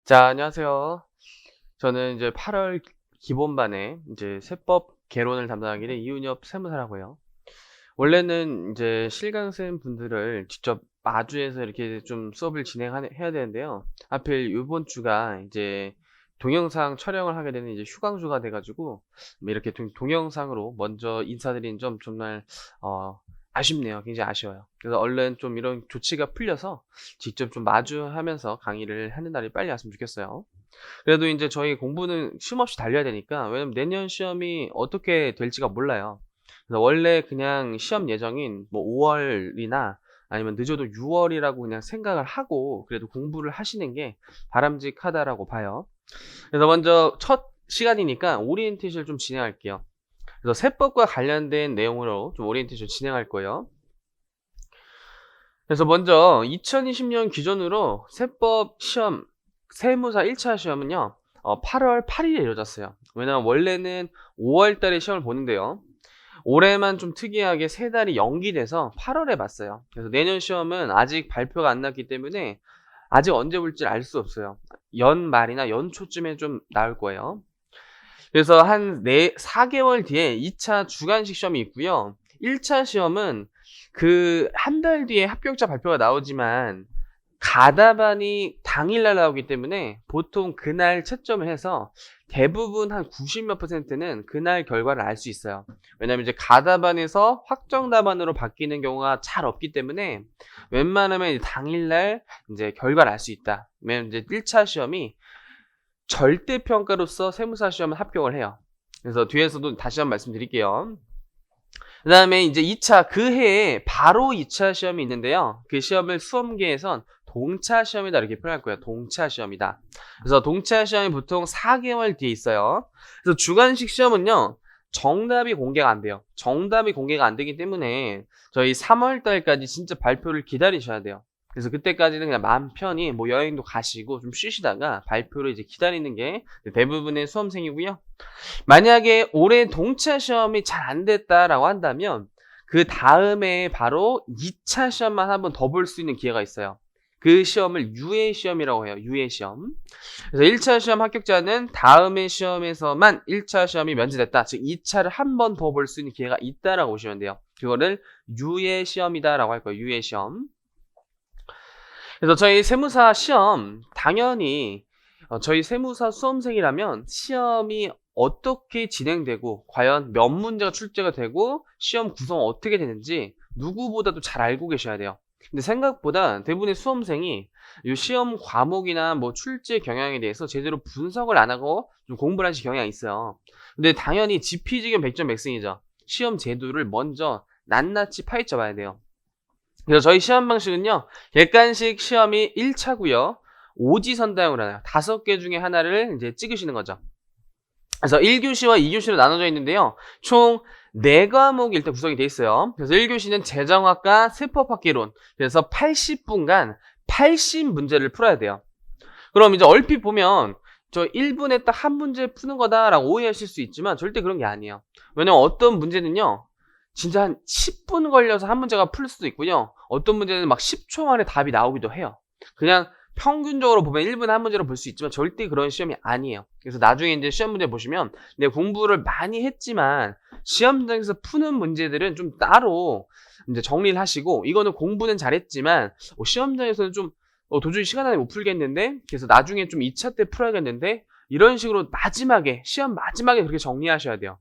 자, 안녕하세요. 저는 이제 8월 기본반에 이제 세법 개론을 담당하게 된 이윤엽 세무사라고요. 원래는 이제 실강생 분들을 직접 마주해서 이렇게 좀 수업을 해야 되는데요. 하필 이번 주가 이제 동영상 촬영을 하게 되는 이제 휴강주가 돼가지고 이렇게 동영상으로 먼저 인사드린 점 정말 아쉽네요. 굉장히 아쉬워요. 그래서 얼른 좀 이런 조치가 풀려서 직접 좀 마주하면서 강의를 하는 날이 빨리 왔으면 좋겠어요. 그래도 이제 저희 공부는 쉼 없이 달려야 되니까, 왜냐면 내년 시험이 어떻게 될지가 몰라요. 그래서 원래 그냥 시험 예정인 뭐 5월이나 아니면 늦어도 6월이라고 그냥 생각을 하고 그래도 공부를 하시는 게 바람직하다라고 봐요. 그래서 먼저 첫 시간이니까 오리엔테이션을 좀 진행할게요. 그래서 세법과 관련된 내용으로 좀 오리엔테이션 진행할 거예요. 그래서 먼저 2020년 기준으로 세법 시험 세무사 1차 시험은요 8월 8일에 이루어졌어요. 왜냐면 원래는 5월 달에 시험을 보는데요, 올해만 좀 특이하게 3달이 연기돼서 8월에 봤어요. 그래서 내년 시험은 아직 발표가 안 났기 때문에 아직 언제 볼지 알 수 없어요. 연말이나 연초쯤에 좀 나올 거예요. 그래서 한 4개월 뒤에 2차 주관식 시험이 있고요. 1차 시험은 그 한 달 뒤에 합격자 발표가 나오지만 가다반이 당일날 나오기 때문에 보통 그날 채점을 해서 대부분 한 90 몇 %는 그날 결과를 알 수 있어요. 왜냐면 이제 가다반에서 확정 답안으로 바뀌는 경우가 잘 없기 때문에 웬만하면 이제 당일날 이제 결과를 알 수 있다. 왜냐면 이제 1차 시험이 절대평가로서 세무사 시험은 합격을 해요. 그래서 뒤에서도 다시 한번 말씀드릴게요. 그 다음에 이제 2차, 그 해에 바로 2차 시험이 있는데요. 그 시험을 수험계에선 동차 시험이다 이렇게 표현할 거예요. 동차 시험이다. 그래서 동차 시험이 보통 4개월 뒤에 있어요. 그래서 주관식 시험은요, 정답이 공개가 안 돼요. 정답이 공개가 안 되기 때문에 저희 3월 달까지 진짜 발표를 기다리셔야 돼요. 그래서 그때까지는 그냥 마음 편히 뭐 여행도 가시고 좀 쉬시다가 발표를 이제 기다리는 게 대부분의 수험생이고요. 만약에 올해 동차 시험이 잘 안 됐다라고 한다면 그 다음에 바로 2차 시험만 한번 더 볼 수 있는 기회가 있어요. 그 시험을 유예 시험이라고 해요. 유예 시험. 그래서 1차 시험 합격자는 다음의 시험에서만 1차 시험이 면제됐다, 즉 2차를 한 번 더 볼 수 있는 기회가 있다라고 보시면 돼요. 그거를 유예 시험이다라고 할 거예요. 유예 시험. 그래서 저희 세무사 시험 당연히 저희 세무사 수험생이라면 시험이 어떻게 진행되고 과연 몇 문제가 출제가 되고 시험 구성 어떻게 되는지 누구보다도 잘 알고 계셔야 돼요. 근데 생각보다 대부분의 수험생이 이 시험 과목이나 뭐 출제 경향에 대해서 제대로 분석을 안 하고 좀 공부를 하실 경향이 있어요. 근데 당연히 지피지경 백전백승이죠. 시험 제도를 먼저 낱낱이 파헤쳐 봐야 돼요. 그래서 저희 시험 방식은요, 객관식 시험이 1차고요. 오지선다형으로 하나요. 5개 중에 하나를 이제 찍으시는 거죠. 그래서 1교시와 2교시로 나눠져 있는데요. 총 4과목이 일단 구성이 돼 있어요. 그래서 1교시는 재정학과 세법학개론. 그래서 80분간 80문제를 풀어야 돼요. 그럼 이제 얼핏 보면 저 1분에 딱 한 문제 푸는 거다라고 오해하실 수 있지만 절대 그런 게 아니에요. 왜냐면 어떤 문제는요, 진짜 한 10분 걸려서 한 문제가 풀 수도 있고요. 어떤 문제는 막 10초 만에 답이 나오기도 해요. 그냥 평균적으로 보면 1분에 한 문제로 볼 수 있지만 절대 그런 시험이 아니에요. 그래서 나중에 이제 시험 문제 보시면 내 공부를 많이 했지만 시험장에서 푸는 문제들은 좀 따로 이제 정리를 하시고, 이거는 공부는 잘했지만 시험장에서는 좀 도저히 시간 안에 못 풀겠는데, 그래서 나중에 좀 2차 때 풀어야겠는데, 이런 식으로 마지막에 시험 마지막에 그렇게 정리하셔야 돼요.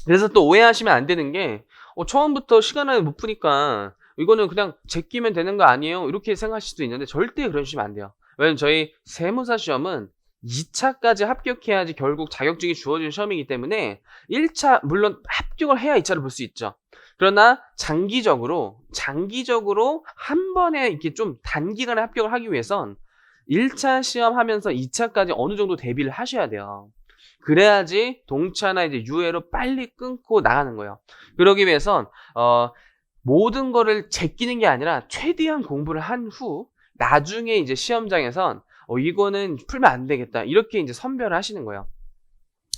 그래서 또 오해하시면 안 되는 게 처음부터 시간 안에 못 푸니까 이거는 그냥 제끼면 되는 거 아니에요? 이렇게 생각하실 수도 있는데 절대 그러시면 안 돼요. 왜냐면 저희 세무사 시험은 2차까지 합격해야지 결국 자격증이 주어지는 시험이기 때문에 1차 물론 합격을 해야 2차를 볼 수 있죠. 그러나 장기적으로 한 번에 이렇게 좀 단기간에 합격을 하기 위해선 1차 시험 하면서 2차까지 어느 정도 대비를 하셔야 돼요. 그래야지 동차나 이제 유예로 빨리 끊고 나가는 거예요. 그러기 위해선 모든 거를 제끼는 게 아니라 최대한 공부를 한 후 나중에 이제 시험장에선 이거는 풀면 안 되겠다, 이렇게 이제 선별을 하시는 거예요.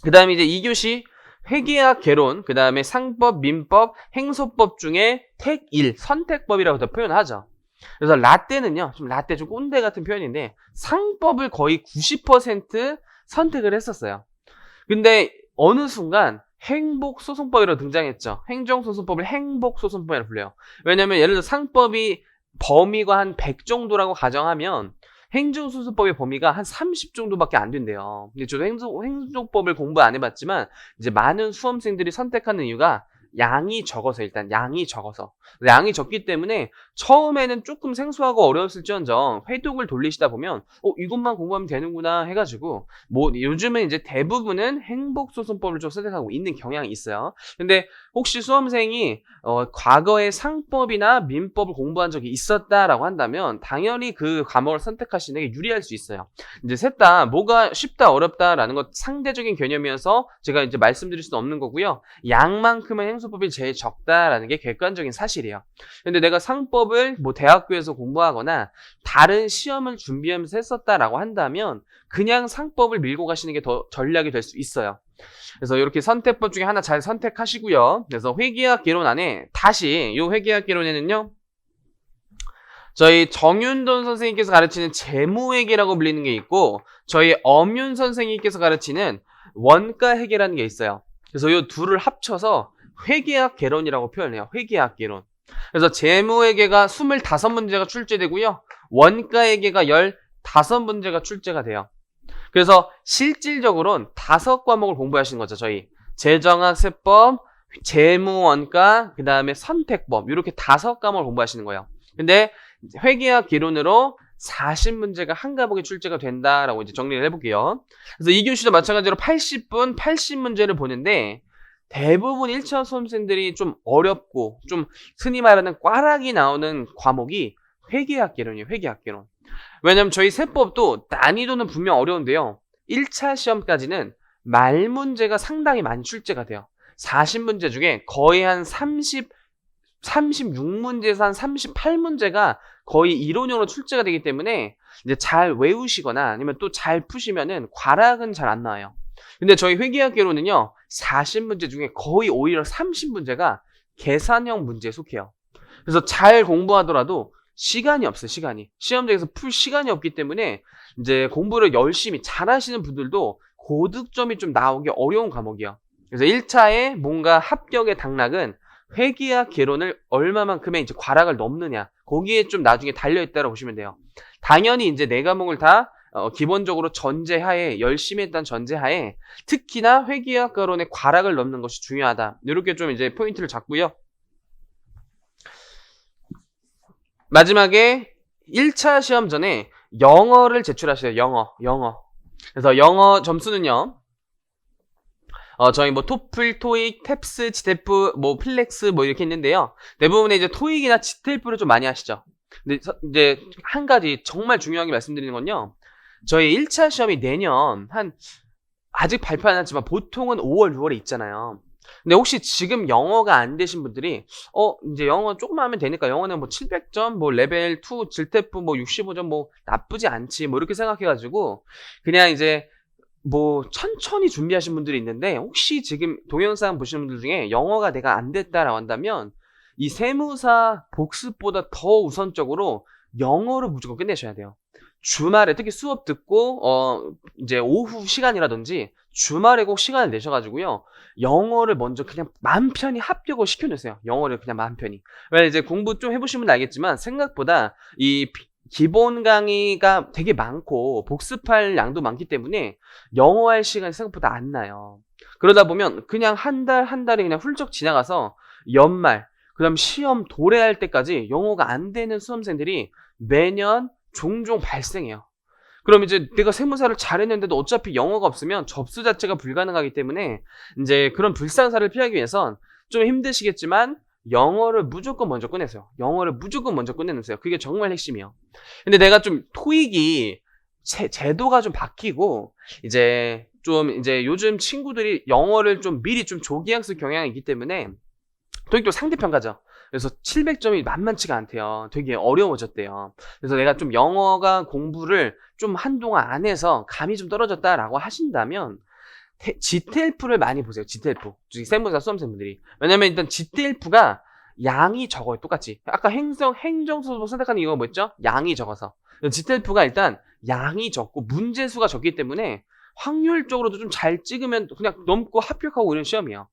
그 다음에 이제 2교시 회계학 개론, 그 다음에 상법, 민법, 행소법 중에 택 1, 선택법이라고 더 표현하죠. 그래서 라떼는요, 좀 라떼 좀 꼰대 같은 표현인데 상법을 거의 90% 선택을 했었어요. 근데 어느 순간 행복소송법이라고 등장했죠. 행정소송법을 행복소송법이라고 불려요. 왜냐면 예를 들어 상법이 범위가 한 100 정도라고 가정하면 행정소송법의 범위가 한 30 정도밖에 안 된대요. 근데 저도 행정법을 공부 안 해봤지만 이제 많은 수험생들이 선택하는 이유가 양이 적어서, 일단 양이 적어서. 양이 적기 때문에 처음에는 조금 생소하고 어려웠을지언정 회독을 돌리시다 보면 이것만 공부하면 되는구나 해가지고 뭐 요즘은 이제 대부분은 행복소송법을 좀 선택하고 있는 경향이 있어요. 근데 혹시 수험생이 과거에 상법이나 민법을 공부한 적이 있었다라고 한다면 당연히 그 과목을 선택하시는 게 유리할 수 있어요. 이제 셋 다 뭐가 쉽다 어렵다라는 것 상대적인 개념이어서 제가 이제 말씀드릴 수는 없는 거고요. 양만큼은 행소법이 제일 적다라는 게 객관적인 사실이에요. 근데 내가 상법을 뭐 대학교에서 공부하거나 다른 시험을 준비하면서 했었다라고 한다면 그냥 상법을 밀고 가시는 게 더 전략이 될 수 있어요. 그래서 이렇게 선택법 중에 하나 잘 선택하시고요. 그래서 회계학 개론 안에 다시 이 회계학 개론에는요. 저희 정윤돈 선생님께서 가르치는 재무회계라고 불리는 게 있고 저희 엄윤 선생님께서 가르치는 원가회계라는 게 있어요. 그래서 이 둘을 합쳐서 회계학 개론이라고 표현해요. 회계학 개론. 그래서 재무회계가 25문제가 출제되고요. 원가회계가 15문제가 출제가 돼요. 그래서 실질적으로는 5과목을 공부하시는 거죠. 저희 재정학, 세법, 재무원가, 그 다음에 선택법 이렇게 5과목을 공부하시는 거예요. 근데 회계학 개론으로 40문제가 한 과목에 출제가 된다라고 이제 정리를 해볼게요. 그래서 이 교시도 마찬가지로 80분 80문제를 보는데 대부분 1차 수험생들이 좀 어렵고 좀 흔히 말하는 꽈락이 나오는 과목이 회계학 개론이에요. 회계학 개론. 왜냐면 저희 세법도 난이도는 분명 어려운데요. 1차 시험까지는 말 문제가 상당히 많이 출제가 돼요. 40문제 중에 거의 한 36문제에서 한 38문제가 거의 이론형으로 출제가 되기 때문에 이제 잘 외우시거나 아니면 또 잘 푸시면은 괄학은 잘 안 나와요. 근데 저희 회계학 개론은요, 40문제 중에 거의 오히려 30문제가 계산형 문제에 속해요. 그래서 잘 공부하더라도 시간이 없어요, 시간이. 시험장에서 풀 시간이 없기 때문에 이제 공부를 열심히 잘하시는 분들도 고득점이 좀 나오기 어려운 과목이에요. 그래서 1차에 뭔가 합격의 당락은 회계학 개론을 얼마만큼의 이제 괄학을 넘느냐, 거기에 좀 나중에 달려있다고 보시면 돼요. 당연히 이제 4과목을 다 기본적으로 전제하에 열심히 했던 전제하에 특히나 회계학 개론의 괄학을 넘는 것이 중요하다. 이렇게 좀 이제 포인트를 잡고요. 마지막에 1차 시험 전에 영어를 제출하셔요. 영어. 그래서 영어 점수는요. 저희 뭐 토플, 토익, 탭스, 지테프, 뭐 필렉스 뭐 이렇게 있는데요. 대부분의 이제 토익이나 지테프를 좀 많이 하시죠. 근데 이제 한 가지 정말 중요한 게 말씀드리는 건요. 저희 1차 시험이 내년 아직 발표 안 했지만 보통은 5월, 6월에 있잖아요. 근데 혹시 지금 영어가 안 되신 분들이 이제 영어 조금만 하면 되니까 영어는 뭐 700점, 뭐 레벨 2 질테프 뭐 65점 뭐 나쁘지 않지 뭐 이렇게 생각해가지고 그냥 이제 뭐 천천히 준비하신 분들이 있는데 혹시 지금 동영상 보시는 분들 중에 영어가 내가 안 됐다라고 한다면 이 세무사 복습보다 더 우선적으로 영어를 무조건 끝내셔야 돼요. 주말에 특히 수업 듣고 이제 오후 시간이라든지 주말에 꼭 시간을 내셔가지고요 영어를 먼저 그냥 마음 편히 합격을 시켜놓으세요. 영어를 그냥 마음 편히. 왜냐면 이제 공부 좀 해보신 분은 알겠지만 생각보다 이 기본 강의가 되게 많고 복습할 양도 많기 때문에 영어 할 시간이 생각보다 안 나요. 그러다 보면 그냥 한 달이 그냥 훌쩍 지나가서 연말 그다음 시험 도래할 때까지 영어가 안 되는 수험생들이 매년 종종 발생해요. 그럼 이제 내가 세무사를 잘했는데도 어차피 영어가 없으면 접수 자체가 불가능하기 때문에 이제 그런 불상사를 피하기 위해선 좀 힘드시겠지만 영어를 무조건 먼저 꺼내세요. 영어를 무조건 먼저 꺼내놓으세요. 그게 정말 핵심이에요. 근데 내가 좀 토익이 제도가 좀 바뀌고 이제 요즘 친구들이 영어를 좀 미리 좀 조기학습 경향이 있기 때문에 토익도 상대평가죠. 그래서 700점이 만만치가 않대요. 되게 어려워졌대요. 그래서 내가 좀 영어가 공부를 좀 한동안 안 해서 감이 좀 떨어졌다라고 하신다면 지텔프를 많이 보세요. 지텔프. 세무사 수험생분들이. 왜냐면 일단 지텔프가 양이 적어요. 똑같이. 아까 행정소득 선택하는 이유가 뭐였죠? 양이 적어서. GTLF가 일단 양이 적고 문제수가 적기 때문에 확률적으로도 좀 잘 찍으면 그냥 넘고 합격하고 이런 시험이에요.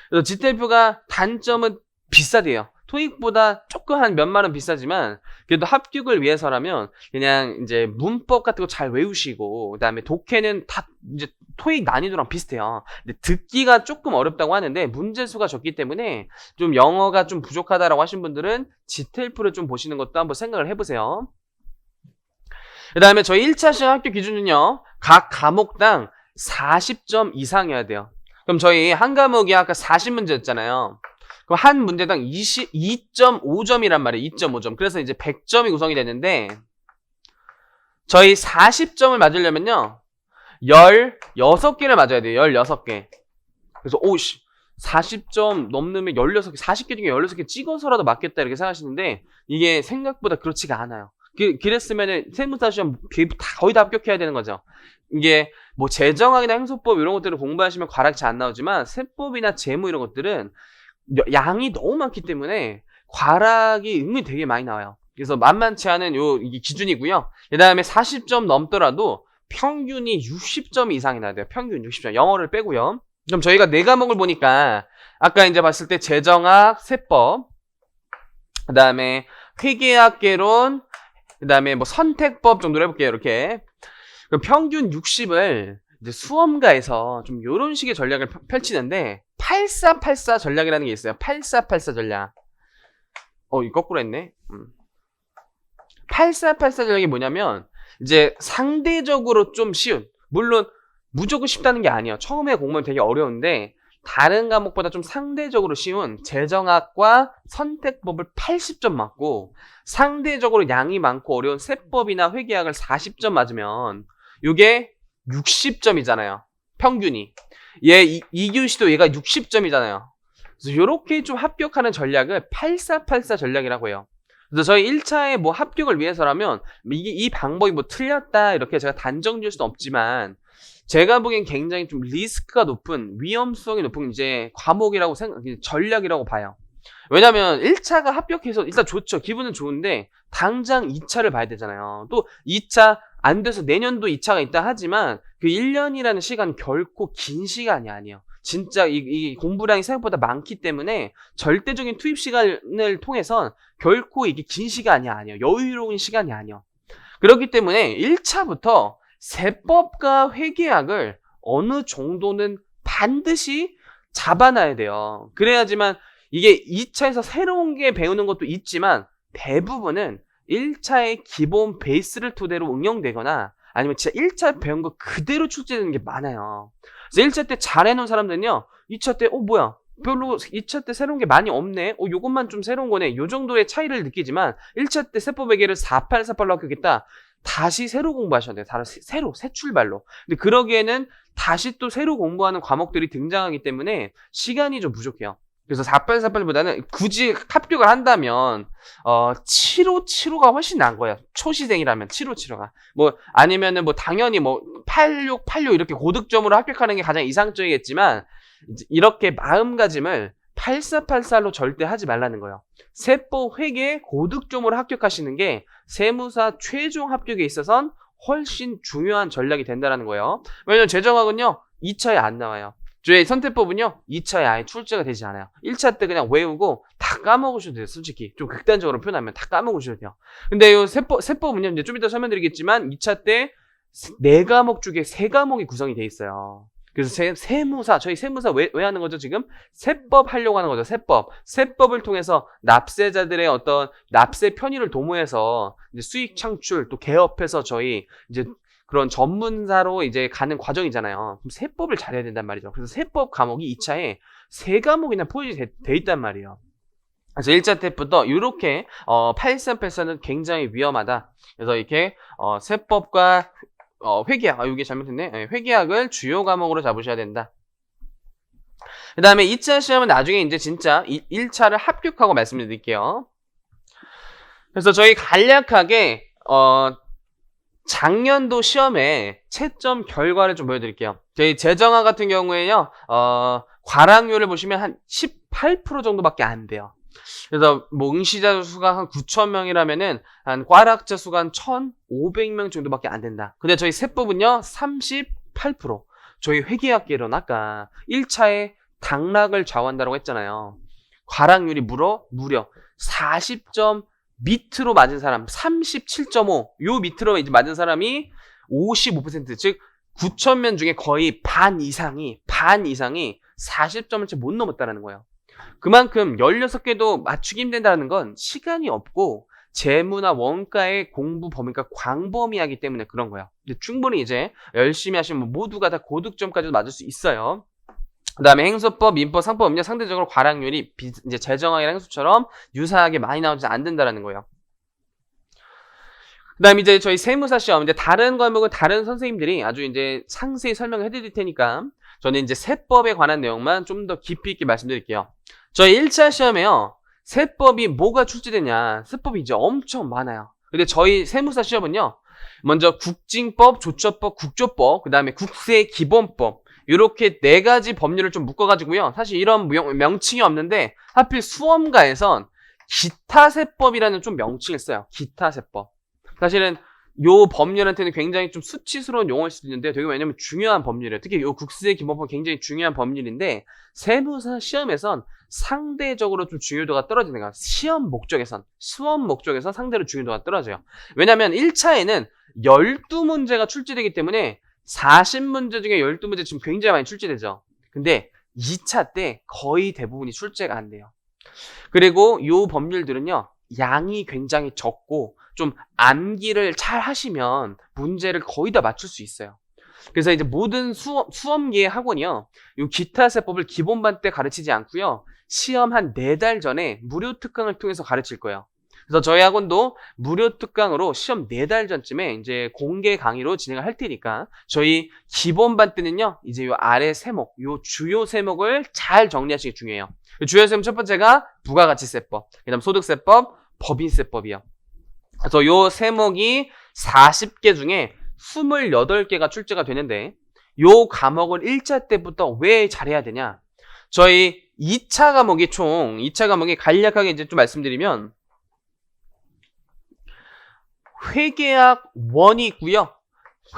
그래서 GTLF가 단점은 비싸대요. 토익보다 조금 한 몇만 원 비싸지만 그래도 합격을 위해서라면 그냥 이제 문법 같은 거 잘 외우시고 그다음에 독해는 다 이제 토익 난이도랑 비슷해요. 근데 듣기가 조금 어렵다고 하는데 문제수가 적기 때문에 좀 영어가 좀 부족하다라고 하신 분들은 GTLF를 좀 보시는 것도 한번 생각을 해보세요. 그 다음에 저희 1차 시험 합격 기준은요, 각 과목당 40점 이상이어야 돼요. 그럼 저희 한 과목이 아까 40문제였잖아요. 그럼 한 문제당 2.5점이란 말이에요. 2.5점. 그래서 이제 100점이 구성이 되는데, 저희 40점을 맞으려면요, 16개를 맞아야 돼요. 16개. 그래서, 40점 넘으면 16개, 40개 중에 16개 찍어서라도 맞겠다 이렇게 생각하시는데, 이게 생각보다 그렇지가 않아요. 그랬으면은 세무사 시험 거의 다 합격해야 되는 거죠. 이게 뭐 재정학이나 행소법 이런 것들을 공부하시면 과락이 잘 안 나오지만 세법이나 재무 이런 것들은 양이 너무 많기 때문에 과락이 은근히 되게 많이 나와요. 그래서 만만치 않은 이게 기준이고요. 그 다음에 40점 넘더라도 평균이 60점 이상이 나야 돼요. 평균 60점. 영어를 빼고요. 그럼 저희가 4과목을 보니까 아까 이제 봤을 때 재정학, 세법, 그 다음에 회계학개론, 그 다음에 뭐 선택법 정도로 해볼게요. 이렇게. 그럼 평균 60을 이제 수험가에서 좀 요런 식의 전략을 펼치는데 8484 전략이라는 게 있어요. 8484 전략. 이거 거꾸로 했네. 8484 전략이 뭐냐면 이제 상대적으로 좀 쉬운, 물론 무조건 쉽다는 게 아니에요. 처음에 공부는 되게 어려운데 다른 과목보다 좀 상대적으로 쉬운 재정학과 선택법을 80점 맞고 상대적으로 양이 많고 어려운 세법이나 회계학을 40점 맞으면 이게 60점이잖아요. 평균이. 얘 2교시도 얘가 60점이잖아요. 그래서 이렇게 좀 합격하는 전략을 8484 전략이라고 해요. 그래서 저희 1차에 뭐 합격을 위해서라면 이 방법이 뭐 틀렸다 이렇게 제가 단정 지을 수는 없지만 제가 보기엔 굉장히 좀 리스크가 높은, 위험성이 높은 이제 과목이라고 전략이라고 봐요. 왜냐면 1차가 합격해서 일단 좋죠. 기분은 좋은데 당장 2차를 봐야 되잖아요. 또 2차 안 돼서 내년도 2차가 있다 하지만 그 1년이라는 시간 결코 긴 시간이 아니에요. 진짜 이 공부량이 생각보다 많기 때문에 절대적인 투입 시간을 통해선 결코 이게 긴 시간이 아니에요. 여유로운 시간이 아니에요. 그렇기 때문에 1차부터 세법과 회계학을 어느 정도는 반드시 잡아놔야 돼요. 그래야지만 이게 2차에서 새로운 게 배우는 것도 있지만 대부분은 1차의 기본 베이스를 토대로 응용되거나 아니면 진짜 1차 배운 거 그대로 출제되는 게 많아요. 그래서 1차 때 잘해놓은 사람들은요 2차 때 뭐야 별로 2차 때 새로운 게 많이 없네. 요것만 좀 새로운 거네. 요 정도의 차이를 느끼지만 1차 때 세법 회계를 4848로 합격했다. 다시 새로 공부하셔야 돼요. 새 출발로. 근데 그러기에는 다시 또 새로 공부하는 과목들이 등장하기 때문에 시간이 좀 부족해요. 그래서 4848보다는 굳이 합격을 한다면 757호가 훨씬 나은 거예요. 초시생이라면 757호가. 뭐 아니면은 뭐 당연히 뭐 8686 이렇게 고득점으로 합격하는 게 가장 이상적이겠지만 이렇게 마음가짐을 8484로 절대 하지 말라는 거예요. 세법 회계 고득점으로 합격하시는 게 세무사 최종 합격에 있어서는 훨씬 중요한 전략이 된다는 거예요. 왜냐면 재정학은요 2차에 안 나와요. 저희 선택법은요 2차에 아예 출제가 되지 않아요. 1차 때 그냥 외우고 다 까먹으셔도 돼요. 솔직히 좀 극단적으로 표현하면 다 까먹으셔도 돼요. 근데 이 세법은요 이제 좀 이따 설명드리겠지만 2차 때 4과목 중에 3과목이 구성이 돼 있어요. 그래서 저희 세무사 왜 하는 거죠, 지금? 세법 하려고 하는 거죠, 세법을 통해서 납세자들의 어떤 납세 편의를 도모해서 이제 수익 창출, 또 개업해서 저희 이제 그런 전문사로 이제 가는 과정이잖아요. 그럼 세법을 잘해야 된단 말이죠. 그래서 세법 과목이 2차에 3과목이나 포진이 돼 있단 말이에요. 그래서 1차 때부터 이렇게 8384는 굉장히 위험하다. 그래서 이렇게 세법과 회계학, 이게 잘못했네. 회계학을 주요 과목으로 잡으셔야 된다. 그 다음에 2차 시험은 나중에 이제 진짜 1차를 합격하고 말씀드릴게요. 그래서 저희 간략하게, 작년도 시험에 채점 결과를 좀 보여드릴게요. 저희 재정학 같은 경우에요, 과락률을 보시면 한 18% 정도밖에 안 돼요. 그래서 뭐 응시자 수가 한 9,000명이라면은 한 꽈락자 수가 한 1,500명 정도밖에 안 된다. 근데 저희 세법은요 38%. 저희 회계학계론 아까 1차에 당락을 좌우한다고 했잖아요. 과락률이 무려 40점 밑으로 맞은 사람 37.5. 요 밑으로 이제 맞은 사람이 55%. 즉 9,000명 중에 거의 반 이상이 40점을 채 못 넘었다라는 거예요. 그만큼 16개도 맞추기 힘든다는 건 시간이 없고 재무나 원가의 공부 범위가 광범위하기 때문에 그런 거야. 근데 충분히 이제 열심히 하시면 모두가 다 고득점까지도 맞을 수 있어요. 그 다음에 행소법, 민법, 상법은요 상대적으로 과락률이 이제 재정학이랑 행소처럼 유사하게 많이 나오지 않는다라는 거예요. 그 다음에 이제 저희 세무사 시험, 이제 다른 과목은 다른 선생님들이 아주 이제 상세히 설명을 해드릴 테니까 저는 이제 세법에 관한 내용만 좀 더 깊이 있게 말씀드릴게요. 저희 1차 시험에요. 세법이 뭐가 출제되냐. 세법이 이제 엄청 많아요. 근데 저희 세무사 시험은요. 먼저 국징법, 조처법, 국조법, 그 다음에 국세기본법 이렇게 4가지 법률을 좀 묶어가지고요. 사실 이런 명칭이 없는데 하필 수험가에선 기타세법이라는 좀 명칭을 써요. 기타세법. 사실은 요 법률한테는 굉장히 좀 수치스러운 용어일 수도 있는데 되게 왜냐면 중요한 법률이에요. 특히 요 국세기본법 굉장히 중요한 법률인데 세무사 시험에선 상대적으로 좀 중요도가 떨어지는 거야. 시험 목적에선 상대로 중요도가 떨어져요. 왜냐면 1차에는 12문제가 출제되기 때문에 40문제 중에 12문제 지금 굉장히 많이 출제되죠. 근데 2차 때 거의 대부분이 출제가 안 돼요. 그리고 요 법률들은요. 양이 굉장히 적고 좀 암기를 잘 하시면 문제를 거의 다 맞출 수 있어요. 그래서 이제 모든 수험계의 학원이요. 이 기타세법을 기본반 때 가르치지 않고요. 시험 한 4달 전에 무료 특강을 통해서 가르칠 거예요. 그래서 저희 학원도 무료 특강으로 시험 4달 전쯤에 이제 공개 강의로 진행을 할 테니까 저희 기본반 때는요. 이제 요 아래 세목, 요 주요 세목을 잘 정리하시기 중요해요. 주요 세목 첫 번째가 부가가치세법, 그다음 소득세법, 법인세법이요. 그래서 요 세목이 40개 중에 28개가 출제가 되는데 요 과목을 1차 때부터 왜 잘해야 되냐? 저희 2차 과목이 간략하게 이제 좀 말씀드리면 회계학 1이 있고요.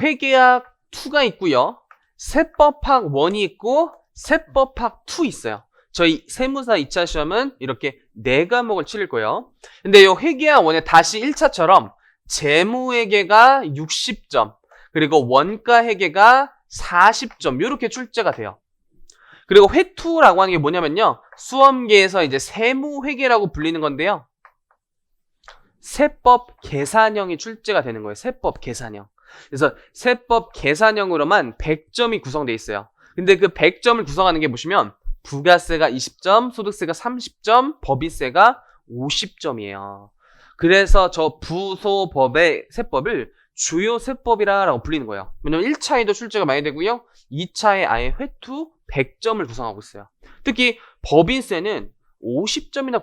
회계학 2가 있고요. 세법학 1이 있고 세법학 2 있어요. 저희 세무사 2차 시험은 이렇게 4과목을 치를 거예요. 근데 요 회계학 1에 다시 1차처럼 재무회계가 60점, 그리고 원가회계가 40점 이렇게 출제가 돼요. 그리고 회2라고 하는 게 뭐냐면요. 수험계에서 이제 세무회계라고 불리는 건데요. 세법 계산형이 출제가 되는 거예요. 세법 계산형. 그래서 세법 계산형으로만 100점이 구성되어 있어요. 근데 그 100점을 구성하는 게 보시면 부가세가 20점, 소득세가 30점, 법인세가 50점이에요. 그래서 저 부소법의 세법을 주요 세법이라고 불리는 거예요. 왜냐면 1차에도 출제가 많이 되고요. 2차에 아예 회2 100점을 구성하고 있어요. 특히 법인세는 50점이나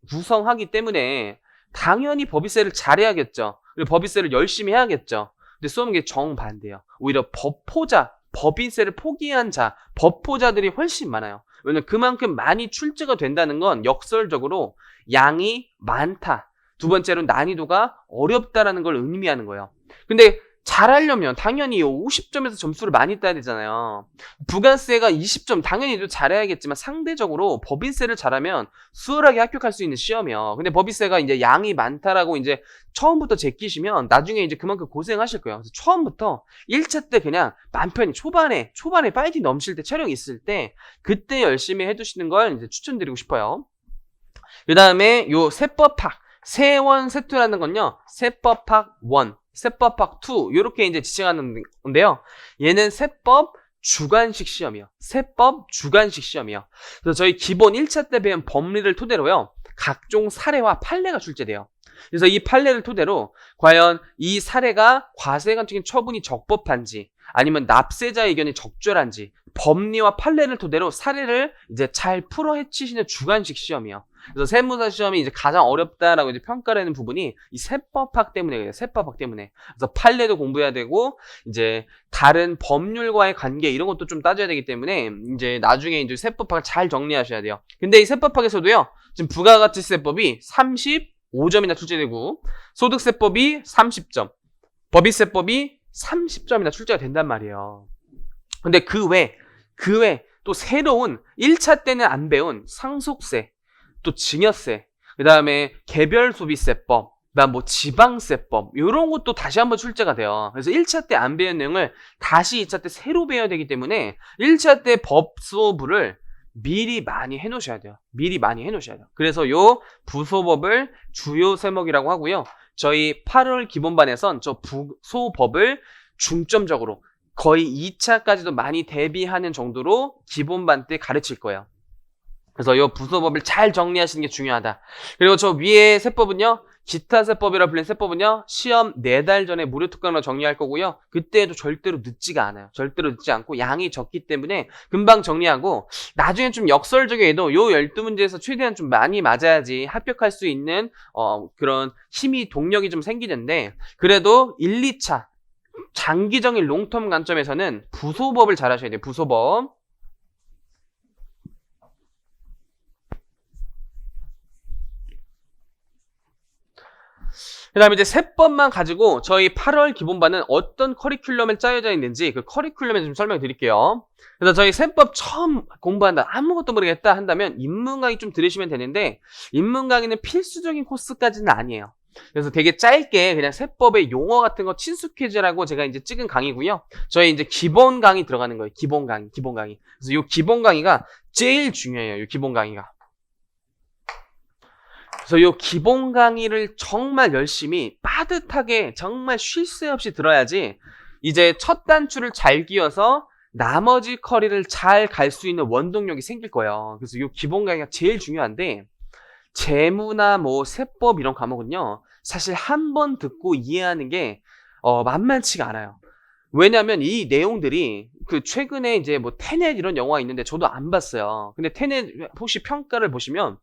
구성하기 때문에 당연히 법인세를 잘해야겠죠. 그리고 법인세를 열심히 해야겠죠. 근데 수험계 정반대예요. 오히려 법인세를 포기한 법포자들이 훨씬 많아요. 왜냐면 그만큼 많이 출제가 된다는 건 역설적으로 양이 많다. 두 번째로 난이도가 어렵다라는 걸 의미하는 거예요. 근데 잘하려면 당연히 50점에서 점수를 많이 따야 되잖아요. 부가세가 20점 당연히 또 잘해야겠지만 상대적으로 법인세를 잘하면 수월하게 합격할 수 있는 시험이요. 근데 법인세가 이제 양이 많다라고 이제 처음부터 제끼시면 나중에 이제 그만큼 고생하실 거예요. 그래서 처음부터 1차 때 그냥 맘 편히 초반에 파이팅 넘칠 때 체력이 있을 때 그때 열심히 해두시는 걸 이제 추천드리고 싶어요. 그 다음에 요 세법학 세원 세투라는 건요. 세법학 1, 세법학 2 이렇게 이제 지칭하는 건데요. 얘는 세법 주관식 시험이요. 그래서 저희 기본 1차 때 배운 법리를 토대로요. 각종 사례와 판례가 출제돼요. 그래서 이 판례를 토대로 과연 이 사례가 과세관적인 처분이 적법한지 아니면 납세자 의견이 적절한지 법리와 판례를 토대로 사례를 이제 잘 풀어 헤치시는 주관식 시험이요. 그래서 세무사 시험이 이제 가장 어렵다라고 이제 평가를 하는 부분이 이 세법학 때문에 그래요. 세법학 때문에. 그래서 판례도 공부해야 되고 이제 다른 법률과의 관계 이런 것도 좀 따져야 되기 때문에 이제 나중에 이제 세법학을 잘 정리하셔야 돼요. 근데 이 세법학에서도요. 지금 부가가치세법이 35점이나 출제되고 소득세법이 30점, 법인세법이 30점이나 출제가 된단 말이에요. 근데 그 외 또 새로운 1차 때는 안 배운 상속세, 또 증여세, 그 다음에 개별소비세법, 그다음 뭐 지방세법 이런 것도 다시 한번 출제가 돼요. 그래서 1차 때 안 배운 내용을 다시 2차 때 새로 배워야 되기 때문에 1차 때 법소부를 미리 많이 해놓으셔야 돼요. 미리 많이 해놓으셔야 돼요. 그래서 요 부소법을 주요 세목이라고 하고요. 저희 8월 기본반에선 저 부소법을 중점적으로 거의 2차까지도 많이 대비하는 정도로 기본반 때 가르칠 거예요. 그래서 이 부소법을 잘 정리하시는 게 중요하다. 그리고 저 위에 세법은요. 기타 세법이라 불리는 세법은요. 시험 4달 전에 무료 특강으로 정리할 거고요. 그때도 절대로 늦지가 않아요. 절대로 늦지 않고 양이 적기 때문에 금방 정리하고 나중에 좀 역설적이 해도 요 12문제에서 최대한 좀 많이 맞아야지 합격할 수 있는 그런 힘이 동력이 좀 생기는데 그래도 1, 2차 장기적인 롱텀 관점에서는 부소법을 잘 하셔야 돼요. 부소법. 그 다음에 이제 세법만 가지고 저희 8월 기본반은 어떤 커리큘럼에 짜여져 있는지 그 커리큘럼에 좀 설명드릴게요. 그래서 저희 세법 처음 공부한다 아무것도 모르겠다 한다면 입문 강의 좀 들으시면 되는데 입문 강의는 필수적인 코스까지는 아니에요. 그래서 되게 짧게 그냥 세법의 용어 같은 거 친숙해지라고 제가 이제 찍은 강의고요. 저희 이제 기본 강의 들어가는 거예요. 기본 강의. 그래서 이 기본 강의가 제일 중요해요. 이 기본 강의가. 그래서 이 기본 강의를 정말 열심히 빠듯하게 정말 쉴 새 없이 들어야지 이제 첫 단추를 잘 끼워서 나머지 커리를 잘 갈 수 있는 원동력이 생길 거예요. 그래서 이 기본 강의가 제일 중요한데 재무나 뭐 세법 이런 과목은요. 사실 한 번 듣고 이해하는 게 만만치가 않아요. 왜냐면 이 내용들이 그 최근에 이제 뭐 테넷 이런 영화 있는데 저도 안 봤어요. 근데 테넷 혹시 평가를 보시면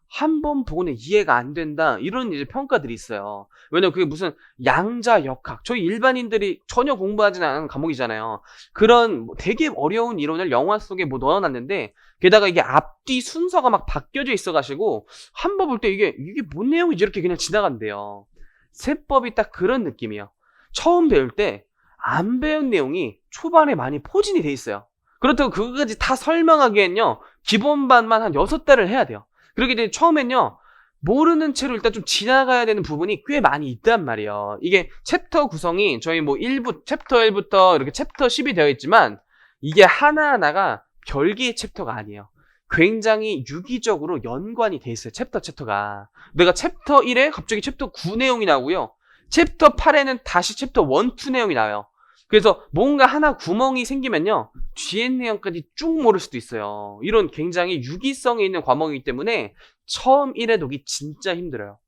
한 번 보고는 이해가 안 된다 이런 이제 평가들이 있어요. 왜냐면 그게 무슨 양자역학 저희 일반인들이 전혀 공부하지 않은 과목이잖아요. 그런 되게 어려운 이론을 영화 속에 뭐 넣어놨는데 게다가 이게 앞뒤 순서가 막 바뀌어져 있어가지고 한 번 볼 때 이게 뭔 내용이지 이렇게 그냥 지나간대요. 세법이 딱 그런 느낌이에요. 처음 배울 때 안 배운 내용이 초반에 많이 포진이 돼 있어요. 그렇다고 그거까지 다 설명하기엔요 기본반만 한 6달을 해야 돼요. 그렇기 때문에 처음엔요 모르는 채로 일단 좀 지나가야 되는 부분이 꽤 많이 있단 말이에요. 이게 챕터 구성이 저희 뭐 챕터 1부터 이렇게 챕터 10이 되어 있지만 이게 하나하나가 별개의 챕터가 아니에요. 굉장히 유기적으로 연관이 돼 있어요. 챕터가. 내가 챕터 1에 갑자기 챕터 9 내용이 나오고요. 챕터 8에는 다시 챕터 1, 2 내용이 나와요. 그래서 뭔가 하나 구멍이 생기면요. 뒤에 내용까지 쭉 모를 수도 있어요. 이런 굉장히 유기성이 있는 과목이기 때문에 처음 1회 독이 진짜 힘들어요.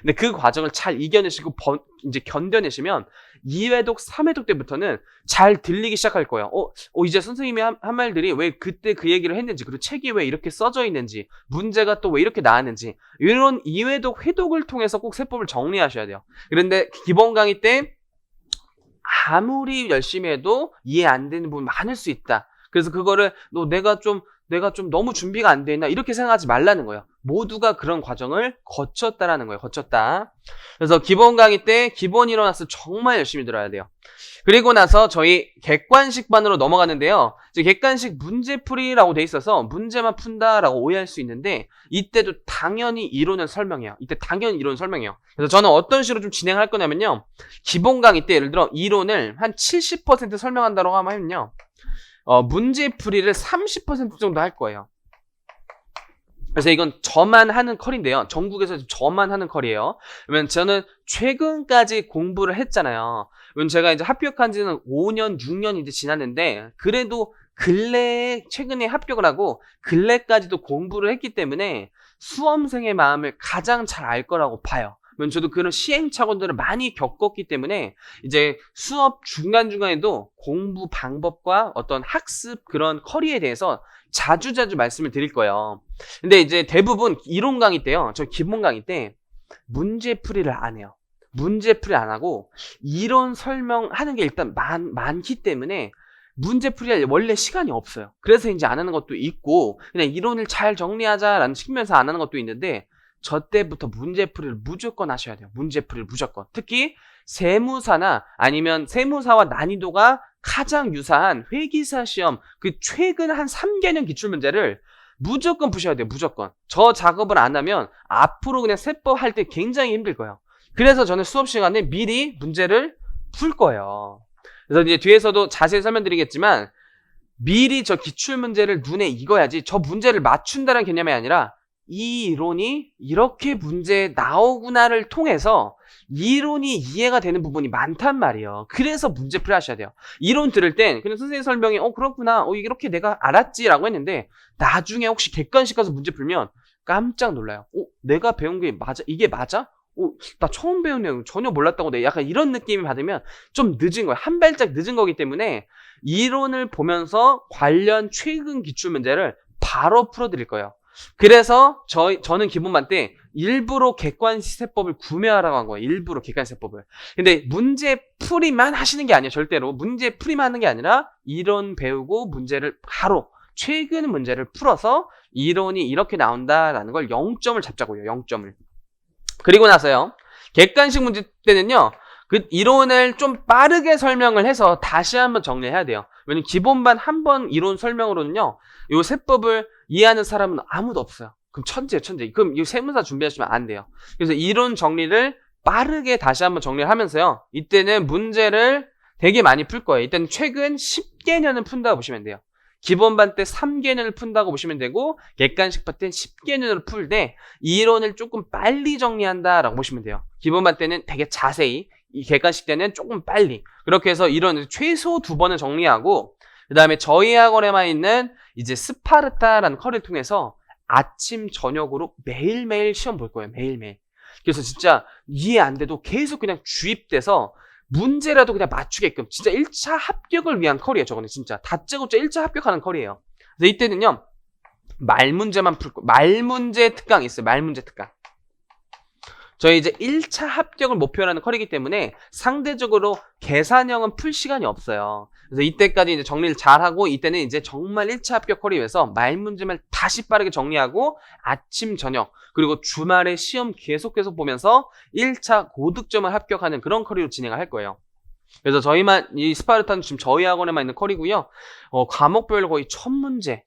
근데 그 과정을 잘 이겨내시고 이제 견뎌내시면 2회 독, 3회 독 때부터는 잘 들리기 시작할 거예요. 이제 선생님이 한 말들이 왜 그때 그 얘기를 했는지, 그리고 책이 왜 이렇게 써져 있는지, 문제가 또 왜 이렇게 나왔는지, 이런 2회 독, 회독을 통해서 꼭 세법을 정리하셔야 돼요. 그런데 기본 강의 때 아무리 열심히 해도 이해 안 되는 부분 많을 수 있다. 그래서 그거를 내가 좀 너무 준비가 안 돼 있나 이렇게 생각하지 말라는 거예요. 모두가 그런 과정을 거쳤다라는 거예요. 거쳤다. 그래서 기본 강의 때 기본 일어났을 정말 열심히 들어야 돼요. 그리고 나서 저희 객관식반으로 넘어가는데요. 이제 객관식 문제풀이라고 돼 있어서 문제만 푼다라고 오해할 수 있는데 이때도 당연히 이론을 설명해요. 그래서 저는 어떤 식으로 좀 진행할 거냐면요. 기본 강의 때 예를 들어 이론을 한 70% 설명한다고 하면요. 문제풀이를 30% 정도 할 거예요. 그래서 이건 저만 하는 컬인데요. 전국에서 저만 하는 컬이에요. 왜냐면 저는 최근까지 공부를 했잖아요. 왜냐면 제가 이제 합격한 지는 5년, 6년 이제 지났는데 그래도 근래에 최근에 합격을 하고 근래까지도 공부를 했기 때문에 수험생의 마음을 가장 잘 알 거라고 봐요. 저도 그런 시행착오들을 많이 겪었기 때문에 이제 수업 중간중간에도 공부 방법과 어떤 학습 그런 커리에 대해서 자주자주 말씀을 드릴 거예요. 근데 이제 대부분 이론 강의 때요. 저 기본 강의 때 문제풀이를 안 해요. 문제풀이 안 하고 이론 설명하는 게 일단 많기 때문에 문제풀이할 원래 시간이 없어요. 그래서 이제 안 하는 것도 있고 그냥 이론을 잘 정리하자라는 측면에서 안 하는 것도 있는데 저 때부터 문제풀이를 무조건 하셔야 돼요. 문제풀이를 무조건. 특히 세무사나 아니면 세무사와 난이도가 가장 유사한 회계사 시험 그 최근 한 3개년 기출문제를 무조건 푸셔야 돼요. 무조건. 저 작업을 안 하면 앞으로 그냥 세법 할 때 굉장히 힘들 거예요. 그래서 저는 수업 시간에 미리 문제를 풀 거예요. 그래서 이제 뒤에서도 자세히 설명드리겠지만 미리 저 기출문제를 눈에 익어야지 저 문제를 맞춘다는 개념이 아니라 이 이론이 이렇게 문제 나오구나를 통해서 이론이 이해가 되는 부분이 많단 말이에요. 그래서 문제풀이 하셔야 돼요. 이론 들을 땐 그냥 선생님 설명이 그렇구나 이렇게 내가 알았지 라고 했는데 나중에 혹시 객관식 가서 문제 풀면 깜짝 놀라요. 내가 배운 게 맞아? 이게 맞아? 나 처음 배운 내용 전혀 몰랐다고 내 약간 이런 느낌이 받으면 좀 늦은 거예요. 한 발짝 늦은 거기 때문에 이론을 보면서 관련 최근 기출문제를 바로 풀어드릴 거예요. 그래서 저는 기본반 때 일부러 객관시세법을 구매하라고 한 거예요. 일부러 객관시세법을. 근데 문제풀이만 하시는 게 아니에요. 절대로. 문제풀이만 하는 게 아니라 이론 배우고 문제를 바로 최근 문제를 풀어서 이론이 이렇게 나온다라는 걸 0점을 잡자고요. 0점을. 그리고 나서요. 객관식 문제 때는요. 그 이론을 좀 빠르게 설명을 해서 다시 한번 정리해야 돼요. 왜냐면 기본반 한 번 이론 설명으로는요. 이 세법을 이해하는 사람은 아무도 없어요. 그럼 천재예요, 천재. 그럼 이 세무사 준비하시면 안 돼요. 그래서 이론 정리를 빠르게 다시 한번 정리를 하면서요. 이때는 문제를 되게 많이 풀 거예요. 이때는 최근 10개년을 푼다고 보시면 돼요. 기본반 때 3개년을 푼다고 보시면 되고 객관식 반 때는 10개년을 풀 때 이론을 조금 빨리 정리한다라고 보시면 돼요. 기본반 때는 되게 자세히 이 객관식 때는 조금 빨리 그렇게 해서 이론을 최소 2번을 정리하고 그 다음에 저희 학원에만 있는 이제 스파르타라는 커리를 통해서 아침 저녁으로 매일매일 시험 볼 거예요. 매일매일. 그래서 진짜 이해 안 돼도 계속 그냥 주입돼서 문제라도 그냥 맞추게끔 진짜 1차 합격을 위한 커리예요. 저거는 진짜 다짜고짜 1차 합격하는 커리예요. 그래서 이때는요. 말문제만 풀 거. 말문제 특강이 있어요. 말문제 특강. 저희 이제 1차 합격을 목표로 하는 커리이기 때문에 상대적으로 계산형은 풀 시간이 없어요. 그래서 이때까지 이제 정리를 잘하고 이때는 이제 정말 1차 합격 커리 위해서 말 문제만 다시 빠르게 정리하고 아침, 저녁 그리고 주말에 시험 계속 보면서 1차 고득점을 합격하는 그런 커리로 진행을 할 거예요. 그래서 이 스파르타는 지금 저희 학원에만 있는 커리고요. 과목별로 거의 1000문제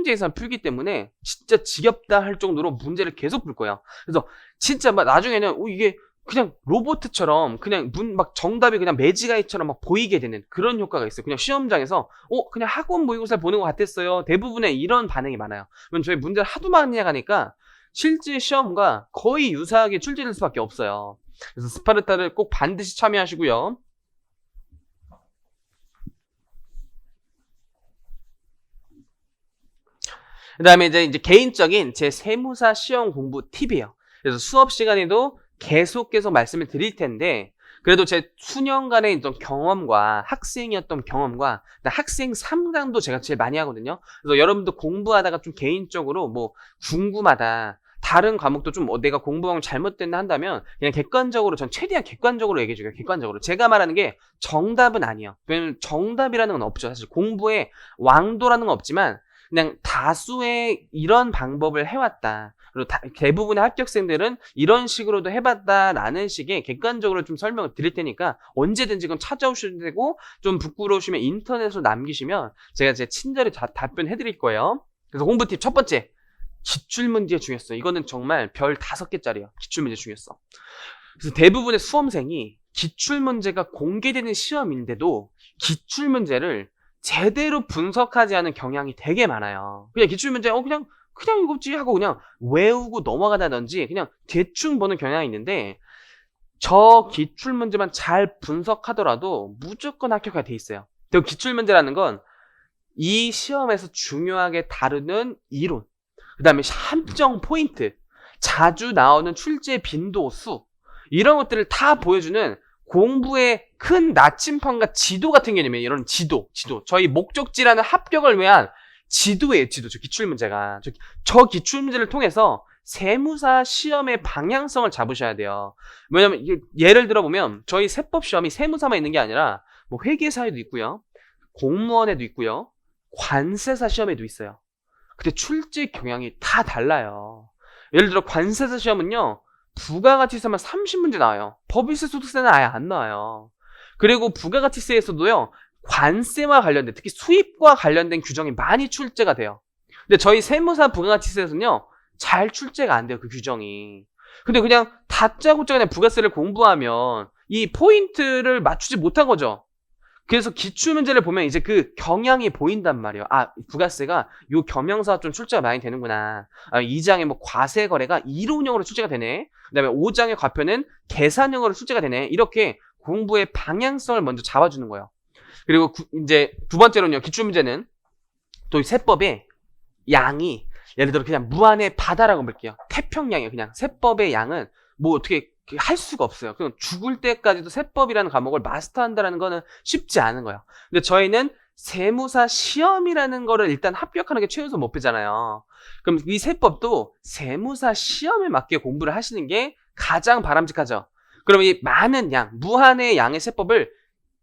이상 풀기 때문에 진짜 지겹다 할 정도로 문제를 계속 풀 거예요. 그래서 진짜 막 나중에는 이게 그냥 로봇처럼 그냥 막 정답이 그냥 매지가이처럼 막 보이게 되는 그런 효과가 있어요. 그냥 시험장에서 그냥 학원 모의고사 보는 것 같았어요. 대부분의 이런 반응이 많아요. 왜냐면 저희 문제를 하도 많이 해가니까 실제 시험과 거의 유사하게 출제될 수밖에 없어요. 그래서 스파르타를 꼭 반드시 참여하시고요. 그 다음에 이제 개인적인 제 세무사 시험 공부 팁이에요. 그래서 수업 시간에도 계속 말씀을 드릴 텐데, 그래도 제 수년간의 어떤 경험과 학생이었던 경험과 학생 상담도 제가 제일 많이 하거든요. 그래서 여러분도 공부하다가 좀 개인적으로 뭐 궁금하다. 다른 과목도 좀 내가 공부하면 잘못됐나 한다면 그냥 객관적으로 전 최대한 객관적으로 얘기해줘요. 객관적으로. 제가 말하는 게 정답은 아니에요. 왜냐면 정답이라는 건 없죠. 사실 공부에 왕도라는 건 없지만 그냥 다수의 이런 방법을 해왔다. 그리고 대부분의 합격생들은 이런 식으로도 해봤다라는 식의 객관적으로 좀 설명을 드릴 테니까 언제든지 그럼 찾아오셔도 되고 좀 부끄러우시면 인터넷으로 남기시면 제가 제 친절히 답변해 드릴 거예요. 그래서 공부 팁 첫 번째. 기출문제 중요했어. 이거는 정말 별 5개짜리야. 기출문제 중요했어. 그래서 대부분의 수험생이 기출문제가 공개되는 시험인데도 기출문제를 제대로 분석하지 않은 경향이 되게 많아요. 그냥 기출문제 그냥 이거지 하고 그냥 외우고 넘어가다든지 그냥 대충 보는 경향이 있는데 저 기출문제만 잘 분석하더라도 무조건 합격하게 돼 있어요. 그리고 기출문제라는 건 이 시험에서 중요하게 다루는 이론, 그 다음에 함정 포인트, 자주 나오는 출제 빈도 수, 이런 것들을 다 보여주는 공부의 큰 나침판과 지도 같은 개념이에요. 이런 지도. 저희 목적지라는 합격을 위한 지도예요. 저 기출문제가. 저 기출문제를 통해서 세무사 시험의 방향성을 잡으셔야 돼요. 왜냐면 예를 들어보면 저희 세법 시험이 세무사만 있는 게 아니라 뭐 회계사에도 있고요. 공무원에도 있고요. 관세사 시험에도 있어요. 근데 출제 경향이 다 달라요. 예를 들어 관세사 시험은요. 부가가치세만 30문제 나와요. 법인세 소득세는 아예 안 나와요. 그리고 부가가치세에서도요. 관세와 관련된, 특히 수입과 관련된 규정이 많이 출제가 돼요. 근데 저희 세무사 부가가치세에서는요. 잘 출제가 안 돼요. 그 규정이. 근데 그냥 다짜고짜 그냥 부가세를 공부하면 이 포인트를 맞추지 못한 거죠. 그래서 기출문제를 보면 이제 그 경향이 보인단 말이에요. 아, 부가세가 요 겸용사가 좀 출제가 많이 되는구나. 아, 2장에 뭐 과세거래가 이론형으로 출제가 되네. 그 다음에 5장의 과표는 계산형으로 출제가 되네. 이렇게 공부의 방향성을 먼저 잡아주는 거예요. 그리고 이제 두 번째로는요. 기출문제는 또 세법의 양이 예를 들어 그냥 무한의 바다라고 볼게요. 태평양이에요. 그냥 세법의 양은 뭐 어떻게 할 수가 없어요. 그냥 죽을 때까지도 세법이라는 과목을 마스터한다는 거는 쉽지 않은 거예요. 근데 저희는 세무사 시험이라는 거를 일단 합격하는 게 최우선 목표잖아요. 그럼 이 세법도 세무사 시험에 맞게 공부를 하시는 게 가장 바람직하죠. 그럼 이 많은 양, 무한의 양의 세법을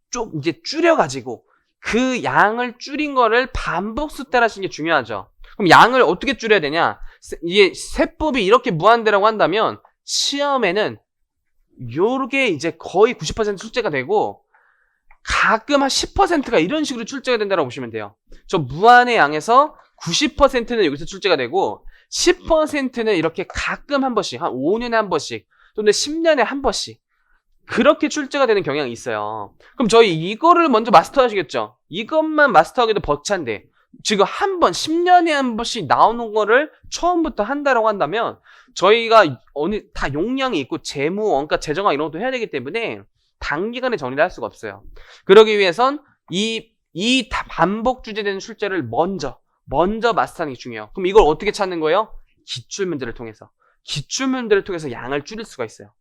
좀 이제 줄여가지고 그 양을 줄인 거를 반복수 따라하시는 게 중요하죠. 그럼 양을 어떻게 줄여야 되냐? 이게 세법이 이렇게 무한대라고 한다면 시험에는 요게 이제 거의 90% 출제가 되고 가끔 한 10%가 이런 식으로 출제가 된다고 보시면 돼요. 저 무한의 양에서 90%는 여기서 출제가 되고 10%는 이렇게 가끔 한 번씩, 한 5년에 한 번씩 또는 10년에 한 번씩 그렇게 출제가 되는 경향이 있어요. 그럼 저희 이거를 먼저 마스터 하시겠죠? 이것만 마스터하기도 벅찬데 지금 한 번, 10년에 한 번씩 나오는 거를 처음부터 한다라고 한다면 저희가 다 용량이 있고 재무, 원가, 재정화 이런 것도 해야 되기 때문에 단기간에 정리를 할 수가 없어요. 그러기 위해선 이 반복 주제되는 출제를 먼저 마스터하는 게 중요해요. 그럼 이걸 어떻게 찾는 거예요? 기출문제를 통해서. 기출문제를 통해서 양을 줄일 수가 있어요.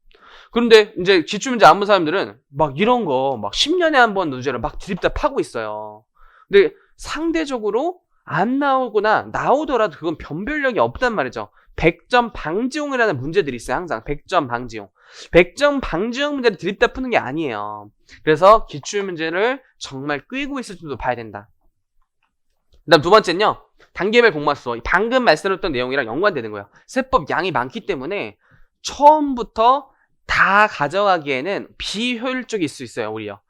그런데 이제 기출문제 안 본 사람들은 막 이런 거 막 10년에 한 번 문제를 막 드립다 파고 있어요. 근데 상대적으로 안 나오거나 나오더라도 그건 변별력이 없단 말이죠. 100점 방지용이라는 문제들이 있어요. 항상 100점 방지용. 100점 방지용 문제를 드립다 푸는 게 아니에요. 그래서 기출문제를 정말 꿰고 있을 줄도 봐야 된다. 그 다음 두 번째는요. 단계별 공부학습. 방금 말씀드렸던 내용이랑 연관되는 거예요. 세법 양이 많기 때문에 처음부터 다 가져가기에는 비효율적일 수 있어요. 오히려.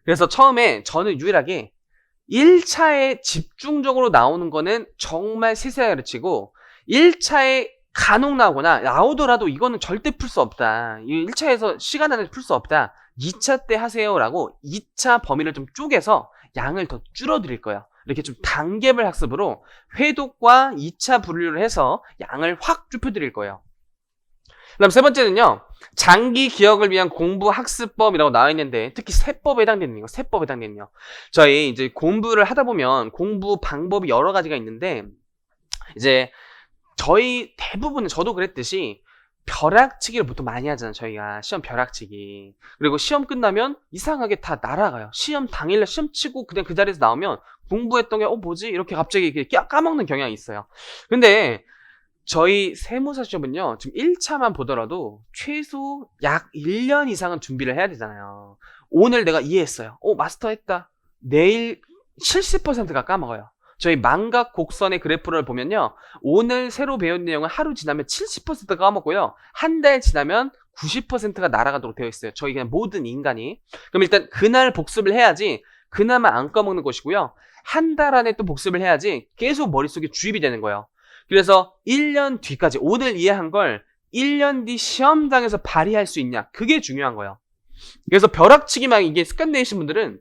그래서 처음에 저는 유일하게 1차에 집중적으로 나오는 거는 정말 세세하게 가르치고 1차에 간혹 나오더라도 이거는 절대 풀 수 없다. 1차에서 시간 안에 풀 수 없다. 2차 때 하세요라고 2차 범위를 좀 쪼개서 양을 더 줄어드릴 거예요. 이렇게 좀 단계별 학습으로 회독과 2차 분류를 해서 양을 확 좁혀드릴 거예요. 그다음 세 번째는요. 장기 기억을 위한 공부 학습법이라고 나와 있는데 특히 세법에 해당되는 거, 세법에 해당되는 거. 저희 이제 공부를 하다 보면 공부 방법이 여러 가지가 있는데 이제 저희 대부분은 저도 그랬듯이 벼락치기를 보통 많이 하잖아요. 저희가 시험 벼락치기. 그리고 시험 끝나면 이상하게 다 날아가요. 시험 당일날 시험 치고 그냥 그 자리에서 나오면 공부했던 게 뭐지? 이렇게 갑자기 까먹는 경향이 있어요. 근데 저희 세무사 시험은요, 지금 1차만 보더라도 최소 약 1년 이상은 준비를 해야 되잖아요. 오늘 내가 이해했어요. 마스터했다. 내일 70%가 까먹어요. 저희 망각 곡선의 그래프를 보면요, 오늘 새로 배운 내용은 하루 지나면 70%가 까먹고요, 한 달 지나면 90%가 날아가도록 되어 있어요. 저희 그냥 모든 인간이. 그럼 일단 그날 복습을 해야지 그나마 안 까먹는 것이고요. 한 달 안에 또 복습을 해야지 계속 머릿속에 주입이 되는 거예요. 그래서 1년 뒤까지 오늘 이해한 걸 1년 뒤 시험장에서 발휘할 수 있냐, 그게 중요한 거예요. 그래서 벼락치기 막 이게 습관 내신 분들은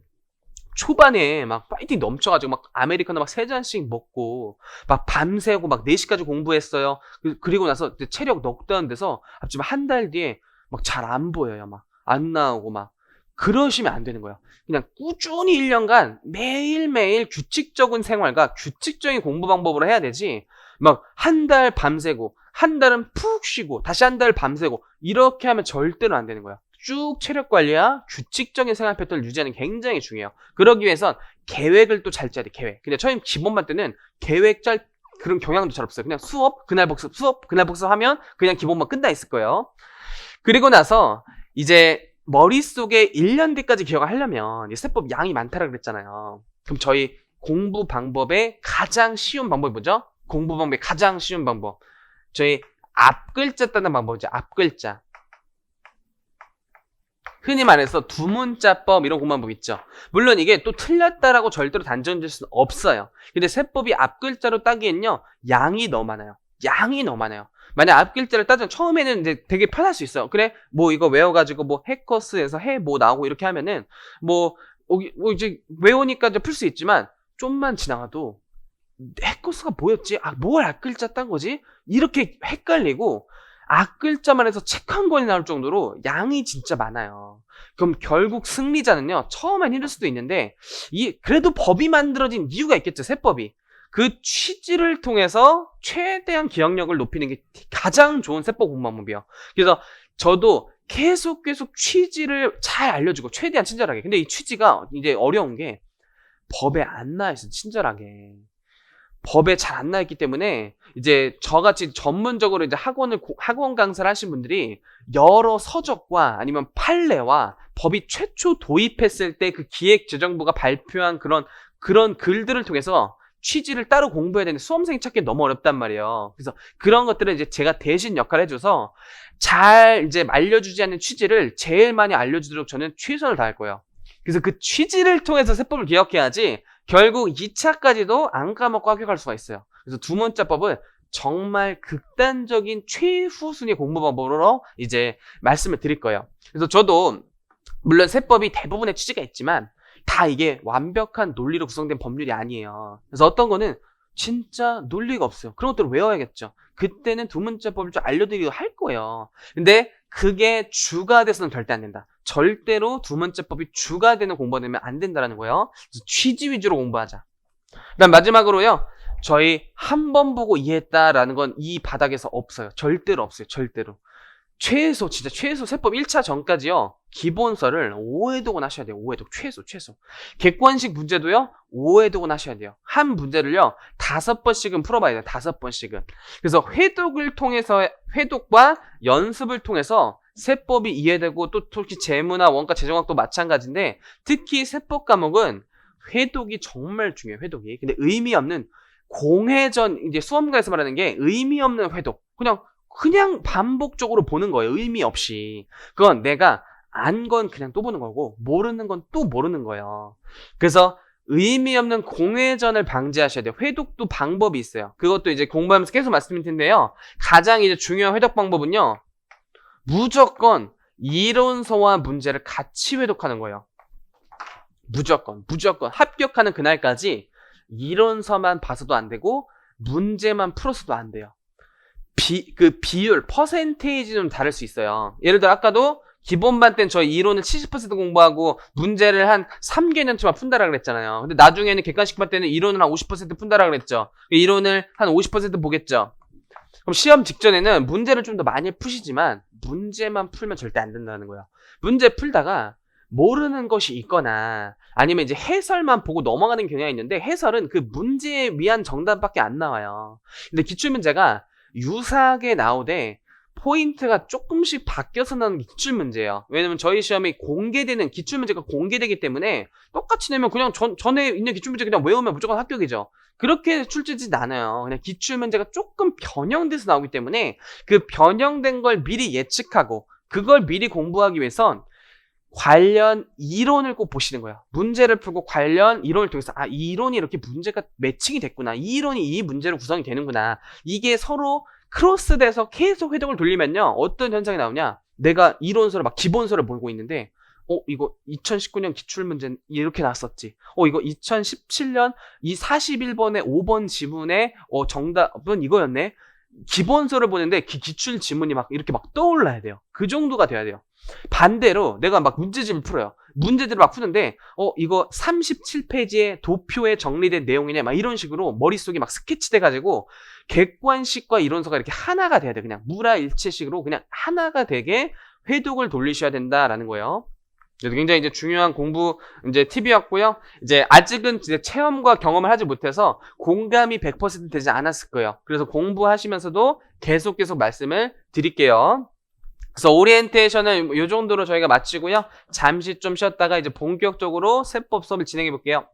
초반에 막 파이팅 넘쳐가지고 막 아메리카노 막 3잔씩 먹고 막 밤새고 막 4시까지 공부했어요. 그리고 나서 체력 넉다운 돼서 앞지만 한 달 뒤에 막 잘 안 보여요. 막 안 나오고 막 그러시면 안 되는 거예요. 그냥 꾸준히 1년간 매일매일 규칙적인 생활과 규칙적인 공부 방법으로 해야 되지 막 한 달 밤새고 한 달은 푹 쉬고 다시 한 달 밤새고 이렇게 하면 절대로 안 되는 거야. 쭉 체력 관리와 규칙적인 생활 패턴을 유지하는 게 굉장히 중요해요. 그러기 위해선 계획을 또 잘 짜야 돼, 계획. 근데 처음 기본반 때는 계획 짤 그런 경향도 잘 없어요. 그냥 수업, 그날 복습, 수업, 그날 복습하면 그냥 기본반 끝나 있을 거예요. 그리고 나서 이제 머릿속에 1년 뒤까지 기억을 하려면 이 세법 양이 많다라고 그랬잖아요. 그럼 저희 공부 방법의 가장 쉬운 방법이 뭐죠? 공부 방법의 가장 쉬운 방법. 저희 앞글자 따는 방법이죠. 앞글자. 흔히 말해서 두문자법 이런 공부 방법 있죠. 물론 이게 또 틀렸다라고 절대로 단정질 수는 없어요. 근데 세법이 앞글자로 따기엔요. 양이 너무 많아요. 양이 너무 많아요. 만약 앞글자를 따지면 처음에는 이제 되게 편할 수 있어요. 그래, 뭐 이거 외워가지고 뭐 해커스에서 해 뭐 나오고 이렇게 하면은 뭐 이제 외우니까 이제 풀 수 있지만 좀만 지나가도 해커스가 뭐였지? 아, 뭘 앞글자 딴 거지? 이렇게 헷갈리고 앞글자만 해서 책 한 권이 나올 정도로 양이 진짜 많아요. 그럼 결국 승리자는요, 처음엔 힘들 수도 있는데, 그래도 법이 만들어진 이유가 있겠죠, 세법이. 그 취지를 통해서 최대한 기억력을 높이는 게 가장 좋은 세법 공부 방법이에요. 그래서 저도 계속 취지를 잘 알려주고, 최대한 친절하게. 근데 이 취지가 이제 어려운 게 법에 안 나와있어요, 친절하게. 법에 잘 안 나있기 때문에 이제 저같이 전문적으로 이제 학원 강사를 하신 분들이 여러 서적과 아니면 판례와 법이 최초 도입했을 때 그 기획재정부가 발표한 그런 글들을 통해서 취지를 따로 공부해야 되는데 수험생이 찾기 너무 어렵단 말이에요. 그래서 그런 것들을 이제 제가 대신 역할을 해줘서 잘 이제 알려주지 않는 취지를 제일 많이 알려주도록 저는 최선을 다할 거예요. 그래서 그 취지를 통해서 세법을 기억해야지 결국 2차까지도 안 까먹고 합격할 수가 있어요. 그래서 두문자법은 정말 극단적인 최후순위 공부 방법으로 이제 말씀을 드릴 거예요. 그래서 저도 물론 세법이 대부분의 취지가 있지만 다 이게 완벽한 논리로 구성된 법률이 아니에요. 그래서 어떤 거는 진짜 논리가 없어요. 그런 것들을 외워야겠죠. 그때는 두문자법을 좀 알려드리기도 할 거예요. 근데 그게 주가 돼서는 절대 안 된다. 절대로 두문자법이 주가 되는 공부가 되면 안 된다는 거예요. 그래서 취지 위주로 공부하자. 그다음 마지막으로요. 저희 한 번 보고 이해했다라는 건 이 바닥에서 없어요. 절대로 없어요. 절대로. 진짜 최소 세법 1차 전까지요. 기본서를 5회독은 하셔야 돼요. 5회독 최소. 객관식 문제도요. 5회독은 하셔야 돼요. 한 문제를요. 5번씩은 풀어봐야 돼요. 5번씩은. 그래서 회독과 연습을 통해서 세법이 이해되고 또 특히 재무나 원가 재정학도 마찬가지인데 특히 세법 과목은 회독이 정말 중요해요. 회독이. 근데 의미 없는 공회전 이제 수험가에서 말하는 게 의미 없는 회독. 그냥 반복적으로 보는 거예요. 의미 없이. 그건 내가 안 건 그냥 또 보는 거고 모르는 건 또 모르는 거예요. 그래서 의미 없는 공회전을 방지하셔야 돼요. 회독도 방법이 있어요. 그것도 이제 공부하면서 계속 말씀드릴 텐데요. 가장 이제 중요한 회독 방법은요. 무조건 이론서와 문제를 같이 회독하는 거예요. 무조건 합격하는 그날까지 이론서만 봐서도 안 되고 문제만 풀어서도 안 돼요. 비율, 퍼센테이지는 다를 수 있어요. 예를 들어 아까도 기본반 때는 저희 이론을 70% 공부하고 문제를 한 3개년치만 푼다라 그랬잖아요. 근데 나중에는 객관식반 때는 이론을 한 50% 푼다라 그랬죠. 이론을 한 50% 보겠죠. 그럼 시험 직전에는 문제를 좀 더 많이 푸시지만 문제만 풀면 절대 안 된다는 거예요. 문제 풀다가 모르는 것이 있거나 아니면 이제 해설만 보고 넘어가는 경향이 있는데 해설은 그 문제에 위한 정답밖에 안 나와요. 근데 기출문제가 유사하게 나오되 포인트가 조금씩 바뀌어서 나오는 기출문제예요. 왜냐면 저희 시험이 기출문제가 공개되기 때문에 똑같이 내면 그냥 전에 있는 기출문제 그냥 외우면 무조건 합격이죠. 그렇게 출제되진 않아요. 그냥 기출문제가 조금 변형돼서 나오기 때문에 그 변형된 걸 미리 예측하고 그걸 미리 공부하기 위해선 관련 이론을 꼭 보시는 거예요. 문제를 풀고 관련 이론을 통해서 이 이론이 이렇게 문제가 매칭이 됐구나. 이 이론이 이 문제로 구성이 되는구나. 이게 서로 크로스돼서 계속 회독을 돌리면요. 어떤 현상이 나오냐. 내가 이론서를 기본서를 보고 있는데 이거 2019년 기출문제 이렇게 나왔었지. 이거 2017년 이 41번의 5번 지문의 정답은 이거였네. 기본서를 보는데 기출 지문이 이렇게 떠올라야 돼요. 그 정도가 돼야 돼요. 반대로 내가 문제집을 풀어요. 문제들을 막 푸는데 이거 37페이지에 도표에 정리된 내용이네 막 이런 식으로 머릿속에 막 스케치돼 가지고 객관식과 이론서가 이렇게 하나가 돼야 돼. 그냥 무라일체식으로 그냥 하나가 되게 회독을 돌리셔야 된다라는 거예요. 그래서 굉장히 이제 중요한 공부 이제 팁이었고요. 이제 아직은 이제 체험과 경험을 하지 못해서 공감이 100% 되지 않았을 거예요. 그래서 공부하시면서도 계속 말씀을 드릴게요. 그래서 오리엔테이션은 이 정도로 저희가 마치고요. 잠시 좀 쉬었다가 이제 본격적으로 세법 수업을 진행해 볼게요.